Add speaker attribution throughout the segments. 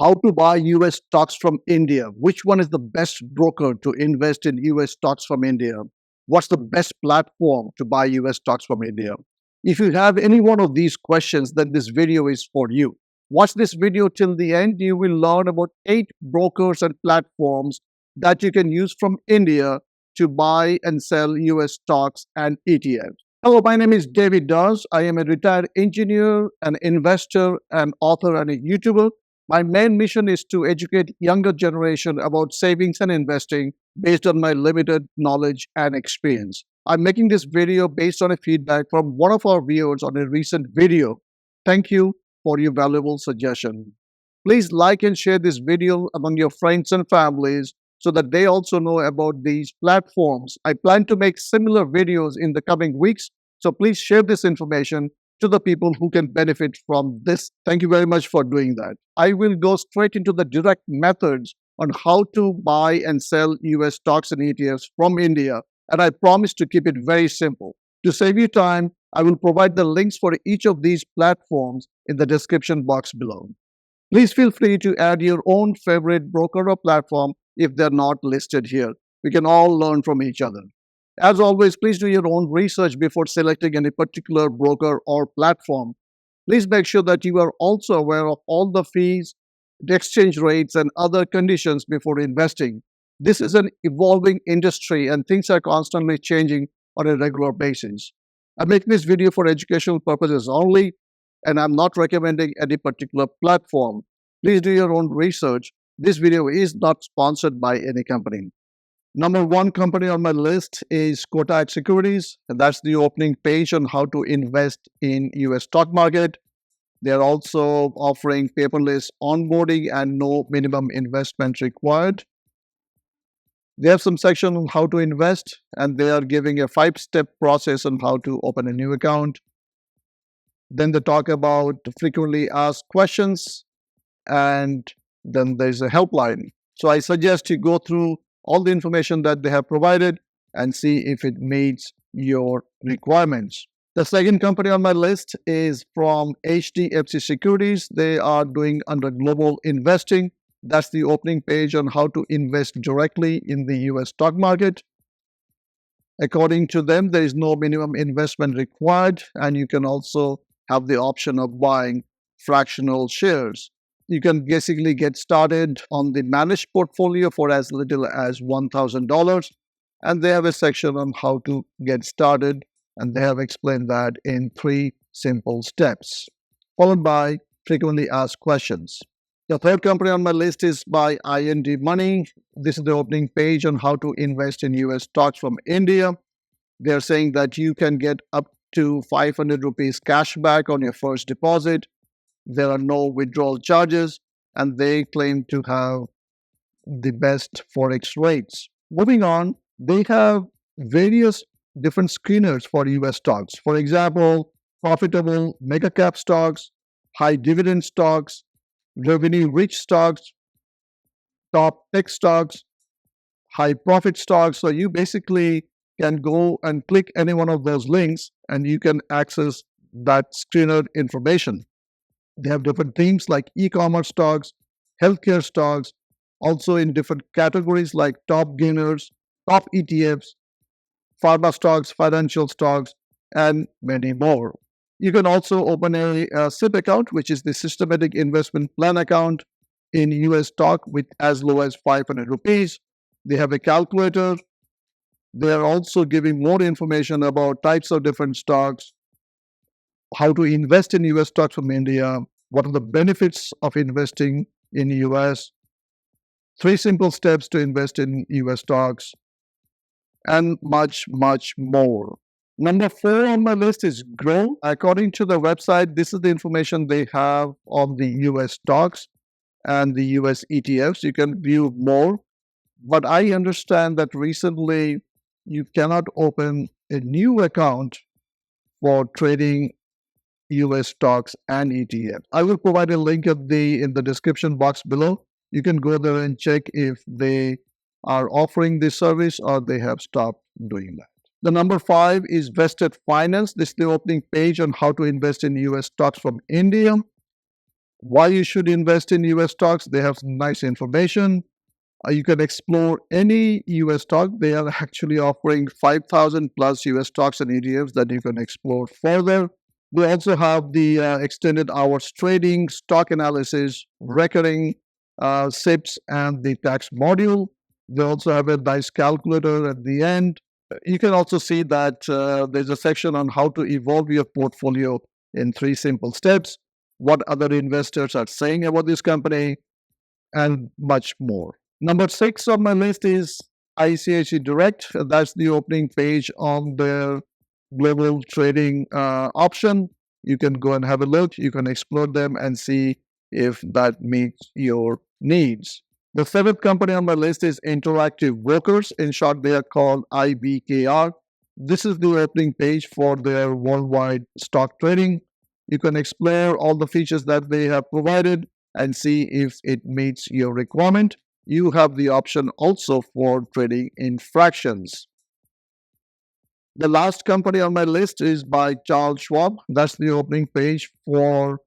Speaker 1: How to buy US stocks from India. Which one is the best broker to invest in US stocks from India? What's the best platform to buy US stocks from India? If you have any one of these questions, then this video is for you. Watch this video till the end. You will learn about 8 brokers and platforms that you can use from India to buy and sell US stocks and ETFs. Hello, my name is David Dawes. I am a retired engineer, an investor, an author, and a YouTuber. My main mission is to educate younger generation about savings and investing based on my limited knowledge and experience. I'm making this video based on a feedback from one of our viewers on a recent video. Thank you for your valuable suggestion. Please like and share this video among your friends and families so that they also know about these platforms. I plan to make similar videos in the coming weeks, so please share this information to the people who can benefit from this. Thank you very much for doing that. I will go straight into the direct methods on how to buy and sell US stocks and ETFs from India, and I promise to keep it very simple. To save you time, I will provide the links for each of these platforms in the description box below. Please feel free to add your own favorite broker or platform if they're not listed here. We can all learn from each other. As always, please do your own research before selecting any particular broker or platform. Please make sure that you are also aware of all the fees, the exchange rates, and other conditions before investing. This is an evolving industry and things are constantly changing on a regular basis. I'm making this video for educational purposes only, and I'm not recommending any particular platform. Please do your own research. This video is not sponsored by any company. Number one company on my list is Kotak Securities, and that's the opening page on how to invest in US stock market. They're also offering paperless onboarding and no minimum investment required. They have some section on how to invest, and they are giving a 5-step process on how to open a new account. Then they talk about frequently asked questions, and then there's a helpline. So I suggest you go through all the information that they have provided and see if it meets your requirements. The second company on my list is from HDFC Securities. They are doing under global investing. That's the opening page on how to invest directly in the US stock market. According to them, there is no minimum investment required, and you can also have the option of buying fractional shares. You can basically get started on the managed portfolio for as little as $1,000. And they have a section on how to get started. And they have explained that in 3 simple steps, followed by frequently asked questions. The third company on my list is by INDmoney. This is the opening page on how to invest in US stocks from India. They're saying that you can get up to 500 rupees cash back on your first deposit. There are no withdrawal charges, and they claim to have the best forex rates. Moving on, they have various different screeners for US stocks. For example, profitable mega cap stocks, high dividend stocks, revenue rich stocks, top tech stocks, high profit stocks. So you basically can go and click any one of those links and you can access that screener information. They have different themes like e-commerce stocks, healthcare stocks, also in different categories like top gainers, top ETFs, pharma stocks, financial stocks, and many more. You can also open a SIP account, which is the Systematic Investment Plan account in US stock with as low as 500 rupees. They have a calculator. They are also giving more information about types of different stocks, how to invest in US stocks from India, what are the benefits of investing in US, 3 simple steps to invest in US stocks, and much, much more. Number 4 on my list is Groww. According to the website, this is the information they have on the US stocks and the US ETFs. You can view more, but I understand that recently you cannot open a new account for trading US stocks and ETFs. I will provide a link in the description box below. You can go there and check if they are offering this service or they have stopped doing that. The number 5 is Vested Finance. This is the opening page on how to invest in US stocks from India. Why you should invest in US stocks? They have some nice information. You can explore any US stock. They are actually offering 5,000 plus US stocks and ETFs that you can explore further. They also have the extended hours trading, stock analysis, recurring SIPs, and the tax module. They also have a nice calculator at the end. You can also see that there's a section on how to evolve your portfolio in 3 simple steps, what other investors are saying about this company, and much more. Number 6 on my list is ICICI Direct. That's the opening page on their global trading option. You can go and have a look. You can explore them and see if that meets your needs. The 7th company on my list is Interactive Brokers. In short, they are called IBKR. This is the opening page for their worldwide stock trading. You can explore all the features that they have provided and see if it meets your requirement. You have the option also for trading in fractions. The last company on my list is by Charles Schwab. That's the opening page for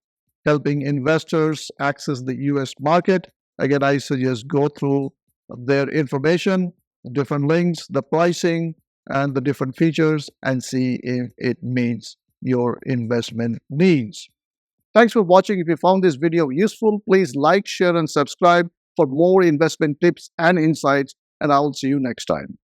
Speaker 1: helping investors access the US market. Again, I suggest go through their information, different links, the pricing, and the different features and see if it meets your investment needs. Thanks for watching. If you found this video useful, please like, share, and subscribe for more investment tips and insights, and I will see you next time.